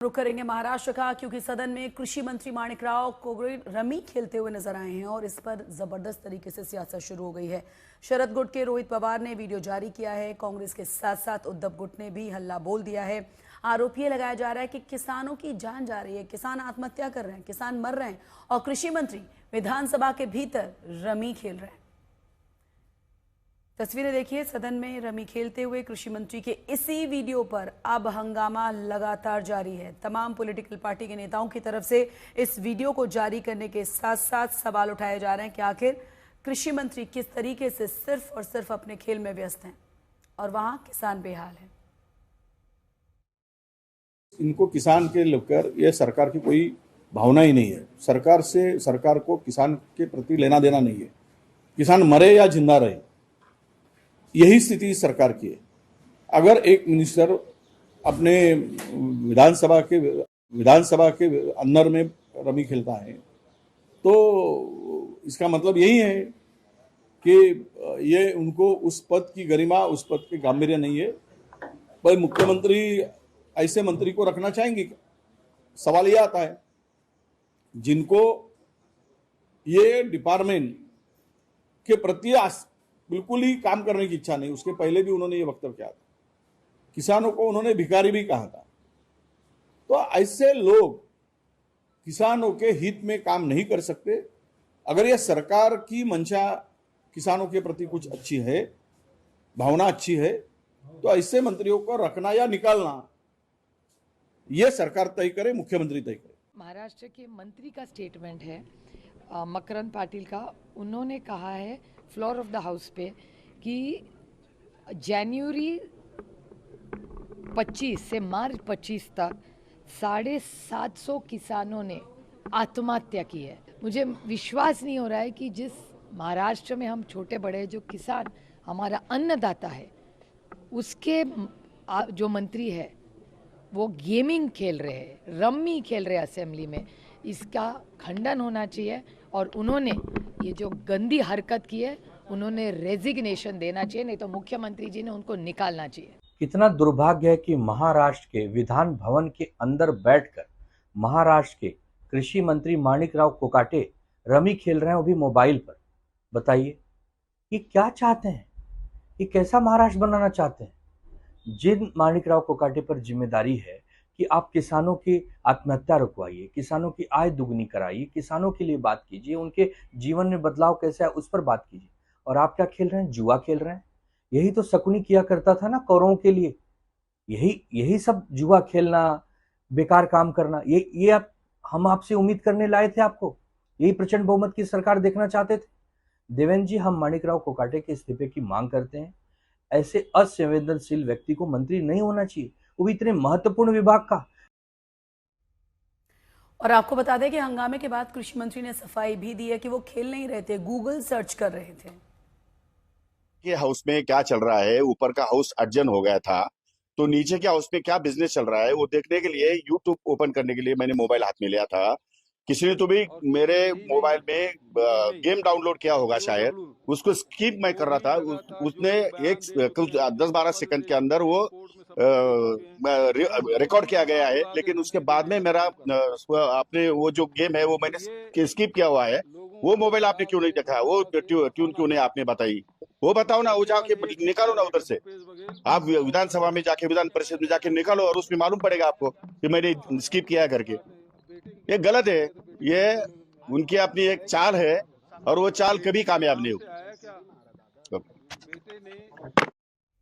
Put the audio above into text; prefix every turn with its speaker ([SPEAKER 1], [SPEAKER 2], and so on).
[SPEAKER 1] रुक करेंगे महाराष्ट्र का, क्योंकि सदन में कृषि मंत्री माणिकराव कोगरे रमी खेलते हुए नजर आए हैं और इस पर जबरदस्त तरीके से सियासत शुरू हो गई है। शरद गुट के रोहित पवार ने वीडियो जारी किया है। कांग्रेस के साथ साथ उद्धव गुट ने भी हल्ला बोल दिया है। आरोप ये लगाया जा रहा है कि किसानों की जान जा रही है, किसान आत्महत्या कर रहे हैं, किसान मर रहे हैं और कृषि मंत्री विधानसभा के भीतर रमी खेल रहे हैं। तस्वीरें देखिए, सदन में रमी खेलते हुए कृषि मंत्री के इसी वीडियो पर अब हंगामा लगातार जारी है। तमाम पॉलिटिकल पार्टी के नेताओं की तरफ से इस वीडियो को जारी करने के साथ साथ सवाल उठाए जा रहे हैं कि आखिर कृषि मंत्री किस तरीके से सिर्फ और सिर्फ अपने खेल में व्यस्त हैं और वहां किसान बेहाल है।
[SPEAKER 2] इनको किसान के लेकर यह सरकार की कोई भावना ही नहीं है। सरकार को किसान के प्रति लेना देना नहीं है। किसान मरे या जिंदा रहे, यही स्थिति सरकार की है। अगर एक मिनिस्टर अपने विधानसभा के अंदर में रमी खेलता है तो इसका मतलब यही है कि ये उनको उस पद की गरिमा, उस पद के गांभीर्य नहीं है। भाई, मुख्यमंत्री ऐसे मंत्री को रखना चाहेंगे? सवाल यह आता है जिनको ये डिपार्टमेंट के प्रति बिल्कुल ही काम करने की इच्छा नहीं। उसके पहले भी उन्होंने ये वक्तव्य किया था, किसानों को उन्होंने भिखारी भी कहा था। तो ऐसे लोग किसानों के हित में काम नहीं कर सकते। अगर ये सरकार की मंशा किसानों के प्रति कुछ अच्छी है, भावना अच्छी है, तो ऐसे मंत्रियों को रखना या निकालना ये सरकार तय करे, मुख्यमंत्री तय करे।
[SPEAKER 3] महाराष्ट्र के मंत्री का स्टेटमेंट है, मकरंद पाटिल का। उन्होंने कहा है फ्लोर ऑफ द हाउस पे कि जनवरी 25 से मार्च 25 तक 750 किसानों ने आत्महत्या की है। मुझे विश्वास नहीं हो रहा है कि जिस महाराष्ट्र में हम छोटे बड़े जो किसान हमारा अन्नदाता है, उसके जो मंत्री है वो गेमिंग खेल रहे हैं, रम्मी खेल रहे हैं असेंबली में। इसका खंडन होना चाहिए और उन्होंने ये जो गंदी हरकत की है उन्होंने रेजिग्नेशन देना चाहिए, नहीं तो मुख्यमंत्री जी ने उनको निकालना चाहिए।
[SPEAKER 4] कितना दुर्भाग्य है कि महाराष्ट्र के विधान भवन के अंदर बैठकर महाराष्ट्र के कृषि मंत्री माणिकराव कोकाटे रमी खेल रहे हैं, वो भी मोबाइल पर। बताइए कि क्या चाहते हैं, कि कैसा महाराष्ट्र बनाना चाहते हैं। जिन माणिकराव कोकाटे पर जिम्मेदारी है कि आप किसानों की आत्महत्या रुकवाइए, किसानों की आय दुगनी कराइए, किसानों के लिए बात कीजिए, उनके जीवन में बदलाव कैसा है उस पर बात कीजिए, और आप क्या खेल रहे हैं? जुआ खेल रहे हैं। यही तो शकुनी किया करता था ना कौरवों के लिए। यही सब जुआ खेलना, बेकार काम करना, ये हम आपसे उम्मीद करने लाए थे आपको? यही प्रचंड बहुमत की सरकार देखना चाहते थे? देवेंद्र जी, हम माणिकराव कोकाटे के इस्तीफे की मांग करते हैं। ऐसे असंवेदनशील व्यक्ति को मंत्री नहीं होना चाहिए, वो भी इतने महत्वपूर्ण विभाग का।
[SPEAKER 1] और आपको बता दें कि हंगामे के बाद कृषि मंत्री ने सफाई भी दी है कि वो खेल नहीं रहे थे, गूगल सर्च कर रहे थे
[SPEAKER 5] कि हाउस में क्या चल रहा है। ऊपर का हाउस अर्जन हो गया था, तो नीचे के हाउस में क्या बिजनेस चल रहा है वो देखने के लिए यूट्यूब ओपन करने के लिए मैंने मोबाइल हाथ में लिया था। किसी ने तो भी मेरे मोबाइल में गेम डाउनलोड किया होगा शायद, उसको स्किप मैं कर रहा था। उसने कुछ 10-12 सेकंड के अंदर वो रिकॉर्ड किया गया है, लेकिन उसके बाद में मेरा आपने वो जो गेम है वो मैंने स्किप किया हुआ है। वो मोबाइल आपने क्यों नहीं देखा? वो ट्यून क्यों नहीं आपने बताई? वो बताओ ना, वो जाके निकालो ना उधर से। आप विधानसभा में जाके, विधान परिषद में जाके निकालो और उसमें मालूम पड़ेगा आपको कि मैंने स्किप किया है करके। ये गलत है, ये उनकी अपनी एक चाल है और वो चाल कभी कामयाब नहीं होगी।